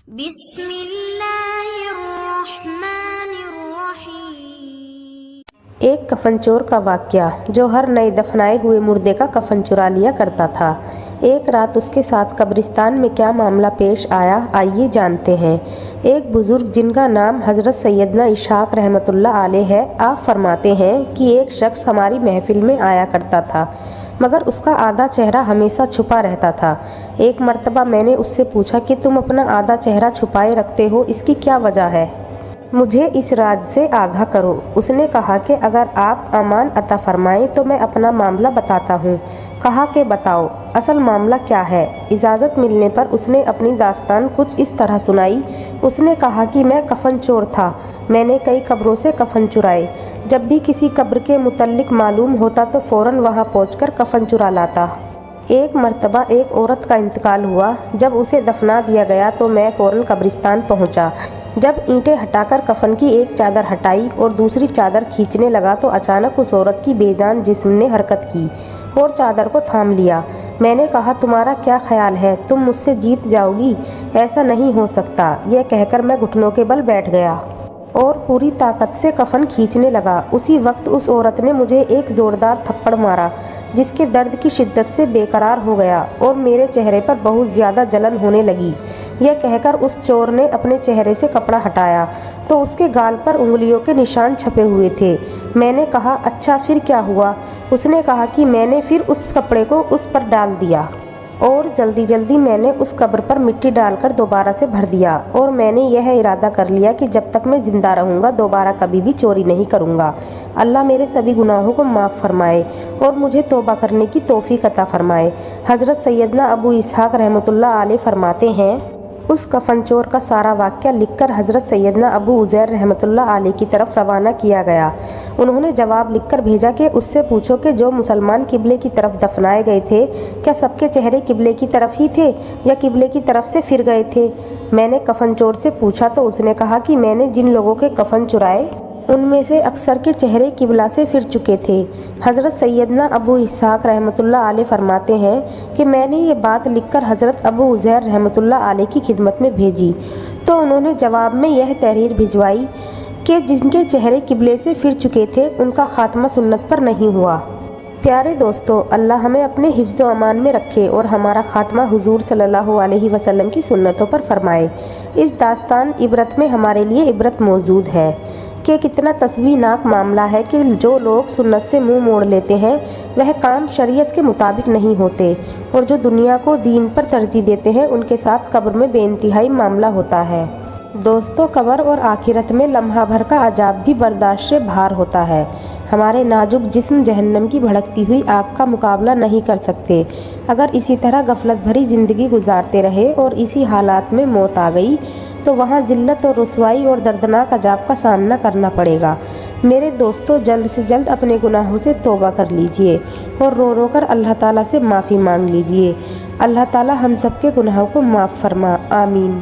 بسم اللہ الرحمن الرحیم۔ ایک کفن چور کا واقعہ جو ہر نئے دفنائے ہوئے مردے کا کفن چرا لیا کرتا تھا۔ ایک رات اس کے ساتھ قبرستان میں کیا معاملہ پیش آیا، آئیے جانتے ہیں۔ ایک بزرگ جن کا نام حضرت سیدنا اسحاق رحمۃ اللہ علیہ ہے، آپ فرماتے ہیں کہ ایک شخص ہماری محفل میں آیا کرتا تھا، مگر اس کا آدھا چہرہ ہمیشہ چھپا رہتا تھا۔ ایک مرتبہ میں نے اس سے پوچھا کہ تم اپنا آدھا چہرہ چھپائے رکھتے ہو، اس کی کیا وجہ ہے؟ مجھے اس راز سے آگاہ کرو۔ اس نے کہا کہ اگر آپ امان عطا فرمائیں تو میں اپنا معاملہ بتاتا ہوں۔ کہا کہ بتاؤ، اصل معاملہ کیا ہے؟ اجازت ملنے پر اس نے اپنی داستان کچھ اس طرح سنائی۔ اس نے کہا کہ میں کفن چور تھا، میں نے کئی قبروں سے کفن چرائے۔ جب بھی کسی قبر کے متعلق معلوم ہوتا تو فوراً وہاں پہنچ کر کفن چرا لاتا۔ ایک مرتبہ ایک عورت کا انتقال ہوا، جب اسے دفنا دیا گیا تو میں فوراً قبرستان پہنچا۔ جب اینٹیں ہٹا کر کفن کی ایک چادر ہٹائی اور دوسری چادر کھینچنے لگا تو اچانک اس عورت کی بے جان جسم نے حرکت کی اور چادر کو تھام لیا۔ میں نے کہا، تمہارا کیا خیال ہے، تم مجھ سے جیت جاؤ گی؟ ایسا نہیں ہو سکتا، یہ کہہ کر میں گھٹنوں کے بل بیٹھ گیا اور پوری طاقت سے کفن کھینچنے لگا۔ اسی وقت اس عورت نے مجھے ایک زوردار تھپڑ مارا، جس کے درد کی شدت سے بے قرار ہو گیا اور میرے چہرے پر بہت زیادہ جلن ہونے لگی۔ یہ کہہ کر اس چور نے اپنے چہرے سے کپڑا ہٹایا تو اس کے گال پر انگلیوں کے نشان چھپے ہوئے تھے۔ میں نے کہا، اچھا پھر کیا ہوا؟ اس نے کہا کہ میں نے پھر اس کپڑے کو اس پر ڈال دیا اور جلدی جلدی میں نے اس قبر پر مٹی ڈال کر دوبارہ سے بھر دیا، اور میں نے یہ ارادہ کر لیا کہ جب تک میں زندہ رہوں گا دوبارہ کبھی بھی چوری نہیں کروں گا۔ اللہ میرے سبھی گناہوں کو معاف فرمائے اور مجھے توبہ کرنے کی توفیق عطا فرمائے۔ حضرت سیدنا ابو اسحاق رحمۃ اللہ علیہ فرماتے ہیں، اس کفن چور کا سارا واقعہ لکھ کر حضرت سیدنا ابو عزیر رحمۃ اللہ علیہ کی طرف روانہ کیا گیا۔ انہوں نے جواب لکھ کر بھیجا کہ اس سے پوچھو کہ جو مسلمان قبلے کی طرف دفنائے گئے تھے، کیا سب کے چہرے قبلے کی طرف ہی تھے یا قبلے کی طرف سے پھر گئے تھے؟ میں نے کفن چور سے پوچھا تو اس نے کہا کہ میں نے جن لوگوں کے کفن چرائے ان میں سے اکثر کے چہرے قبلہ سے پھر چکے تھے۔ حضرت سیدنا ابو اسحاق رحمۃ اللہ علیہ فرماتے ہیں کہ میں نے یہ بات لکھ کر حضرت ابو عزیر رحمۃ اللہ علیہ کی خدمت میں بھیجی تو انہوں نے جواب میں یہ تحریر بھجوائی کہ جن کے چہرے قبلے سے پھر چکے تھے ان کا خاتمہ سنت پر نہیں ہوا۔ پیارے دوستو، اللہ ہمیں اپنے حفظ و امان میں رکھے اور ہمارا خاتمہ حضور صلی اللہ علیہ وسلم کی سنتوں پر فرمائے۔ اس داستان عبرت میں ہمارے لیے عبرت موجود ہے کہ کتنا تسویحناک معاملہ ہے کہ جو لوگ سنت سے منہ موڑ لیتے ہیں وہ کام شریعت کے مطابق نہیں ہوتے، اور جو دنیا کو دین پر ترجیح دیتے ہیں ان کے ساتھ قبر میں بے انتہائی معاملہ ہوتا ہے۔ دوستو، قبر اور آخرت میں لمحہ بھر کا عذاب بھی برداشت سے باہر ہوتا ہے۔ ہمارے نازک جسم جہنم کی بھڑکتی ہوئی آگ کا مقابلہ نہیں کر سکتے۔ اگر اسی طرح غفلت بھری زندگی گزارتے رہے اور اسی حالات میں موت آ گئی تو وہاں ذلت اور رسوائی اور دردناک عذاب کا سامنا کرنا پڑے گا۔ میرے دوستو، جلد سے جلد اپنے گناہوں سے توبہ کر لیجئے اور رو رو کر اللہ تعالیٰ سے معافی مانگ لیجئے۔ اللہ تعالیٰ ہم سب کے گناہوں کو معاف فرما، آمین۔